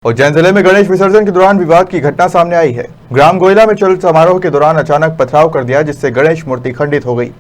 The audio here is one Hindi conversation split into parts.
उज्जैन जिले में गणेश विसर्जन के दौरान विवाद की घटना सामने आई है। ग्राम गोयला में चल समारोह के दौरान अचानक पथराव कर दिया, जिससे गणेश मूर्ति खंडित हो गई।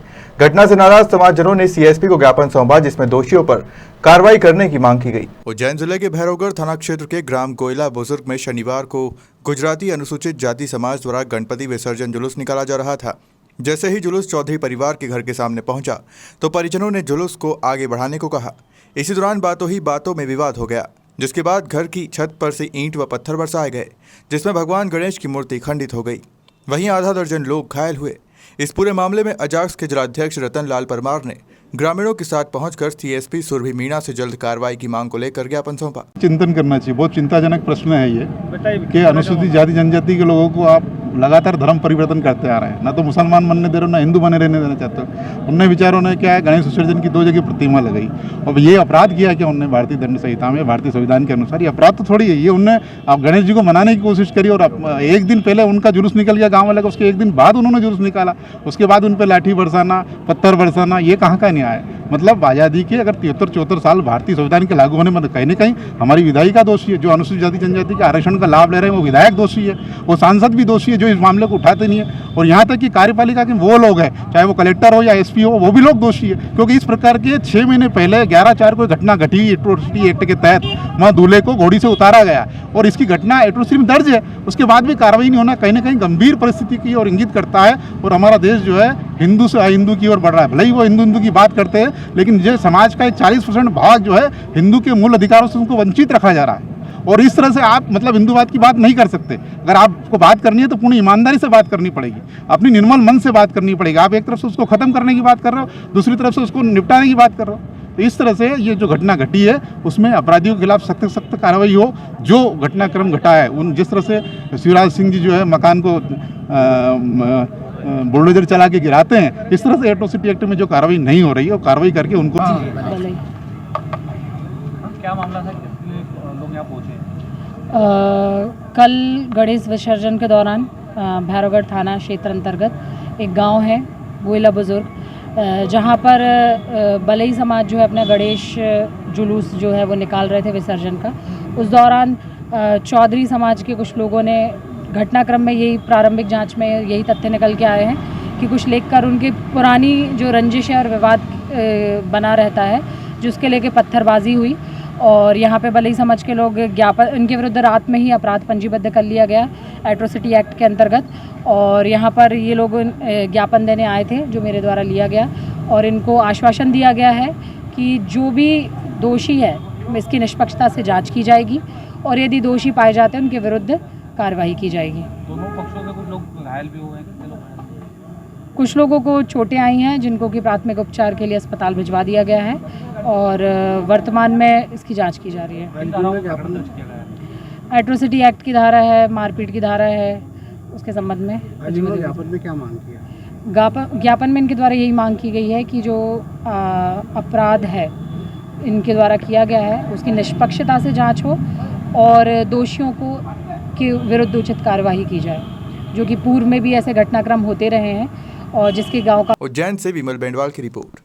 घटना से नाराज समाजजनों ने सीएसपी को ज्ञापन सौंपा, जिसमें दोषियों पर कार्रवाई करने की मांग की गई। उज्जैन जिले के भैरवगढ़ थाना क्षेत्र के ग्राम गोयला बुजुर्ग में शनिवार को गुजराती अनुसूचित जाति समाज द्वारा गणपति विसर्जन जुलूस निकाला जा रहा था। जैसे ही जुलूस चौधरी परिवार के घर के सामने पहुंचा तो परिजनों ने जुलूस को आगे बढ़ाने को कहा। इसी दौरान बातों ही बातों में विवाद हो गया, जिसके बाद घर की छत पर से ईंट व पत्थर बरसाए गए, जिसमें भगवान गणेश की मूर्ति खंडित हो गई। वहीं आधा दर्जन लोग घायल हुए। इस पूरे मामले में अजाक्स के जिलाध्यक्ष रतन लाल परमार ने ग्रामीणों के साथ पहुंचकर सीएसपी सुरभि मीणा से जल्द कार्रवाई की मांग को लेकर ज्ञापन सौंपा। चिंतन करना चाहिए। बहुत चिंताजनक प्रश्न है ये कि अनुसूचित जाति जनजाति के लोगों को आप लगातार धर्म परिवर्तन करते आ रहे हैं। ना तो मुसलमान बनने दे रहे हो, ना हिंदू बने रहने देना चाहते हो। उनने विचारों ने क्या है, गणेश विसर्जन की 2 जगह प्रतिमा लगाई और ये अपराध किया कि उनने भारतीय दंड संहिता में, भारतीय संविधान के अनुसार ये अपराध तो थोड़ी है। ये उनने आप गणेश जी को मनाने की कोशिश करी और एक दिन पहले उनका जुलूस निकल गया गाँव वाले का, उसके एक दिन बाद उन्होंने जुलूस निकाला, उसके बाद उन पर लाठी बरसाना, पत्थर बरसाना, ये कहाँ का न्याय है? मतलब आज़ादी के अगर 73-74 साल भारतीय संविधान के लागू होने में कहीं न कहीं हमारी विधायिका दोषी है। जो अनुसूचित जाति जनजाति के आरक्षण का लाभ ले रहे हैं वो विधायक दोषी है, वो सांसद भी दोषी है जो इस मामले को उठाते नहीं है। और यहाँ तक कि कार्यपालिका के वो लोग हैं, चाहे वो कलेक्टर हो या एसपी हो, वो भी लोग दोषी है, क्योंकि इस प्रकार के 6 महीने पहले 11/4 को घटना घटी। एट्रोसिटी एक्ट के तहत वहाँ दूल्हे को घोड़ी से उतारा गया और इसकी घटना एट्रोसिटी में दर्ज है। उसके बाद भी कार्रवाई नहीं होना कहीं ना कहीं गंभीर परिस्थिति की ओर इंगित करता है। और हमारा देश जो है हिंदू से अहिंदू की ओर बढ़ रहा है। भले ही वो हिंदू की बात करते हैं, लेकिन जो समाज का एक 40% भाग जो है हिंदू के मूल अधिकारों से उनको वंचित रखा जा रहा है। और इस तरह से आप मतलब हिंदूवाद की बात नहीं कर सकते। अगर आपको बात करनी है तो पूरी ईमानदारी से बात करनी पड़ेगी, अपनी निर्मल मन से बात करनी पड़ेगी। आप एक तरफ से उसको खत्म करने की बात कर रहे हो, दूसरी तरफ से उसको निपटाने की बात कर रहे हो। तो इस तरह से ये जो घटना घटी है उसमें अपराधियों के खिलाफ सख्त सख्त कार्रवाई हो। जो घटनाक्रम घटा है उन जिस तरह से शिवराज सिंह जी जो है मकान को बुलडोजर चला के गिराते हैं, इस तरह से एट्रोसिटी एक्ट में जो कार्रवाई नहीं हो रही है वो कार्रवाई करके उनको क्या मामला था, लोग यहाँ पहुँचे? कल गणेश विसर्जन के दौरान भैरवगढ़ थाना क्षेत्र अंतर्गत एक गांव है गोयला बुजुर्ग, जहां पर बलई समाज जो है अपना गणेश जुलूस जो है वो निकाल रहे थे विसर्जन का। उस दौरान चौधरी समाज के कुछ लोगों ने घटनाक्रम में यही प्रारंभिक जांच में यही तथ्य निकल के आए हैं कि कुछ लेकर उनकी पुरानी जो रंजिश है और विवाद बना रहता है, जिसके लेके पत्थरबाजी हुई और यहाँ पे बलई समाज के लोग ज्ञापन, इनके विरुद्ध रात में ही अपराध पंजीबद्ध कर लिया गया एट्रोसिटी एक्ट के अंतर्गत। और यहाँ पर ये लोग ज्ञापन देने आए थे जो मेरे द्वारा लिया गया और इनको आश्वासन दिया गया है कि जो भी दोषी है इसकी निष्पक्षता से जाँच की जाएगी और यदि दोषी पाए जाते हैं उनके विरुद्ध कार्रवाई की जाएगी। दोनों पक्षों से कुछ लोग घायल भी हुए हैं? कुछ लोगों को चोटें आई हैं जिनको कि प्राथमिक उपचार के लिए अस्पताल भिजवा दिया गया है और वर्तमान में इसकी जांच की जा रही है। एट्रोसिटी एक्ट की धारा है, मारपीट की धारा है, उसके संबंध में ज्ञापन में क्या मांग किया? ज्ञापन में इनके द्वारा यही मांग की गई है कि जो अपराध है इनके द्वारा किया गया है उसकी निष्पक्षता से जाँच हो और दोषियों को के विरुद्ध उचित कार्यवाही की जाए, जो कि पूर्व में भी ऐसे घटनाक्रम होते रहे हैं और जिसके गांव का। उज्जैन से विमल बेंडवाल की रिपोर्ट।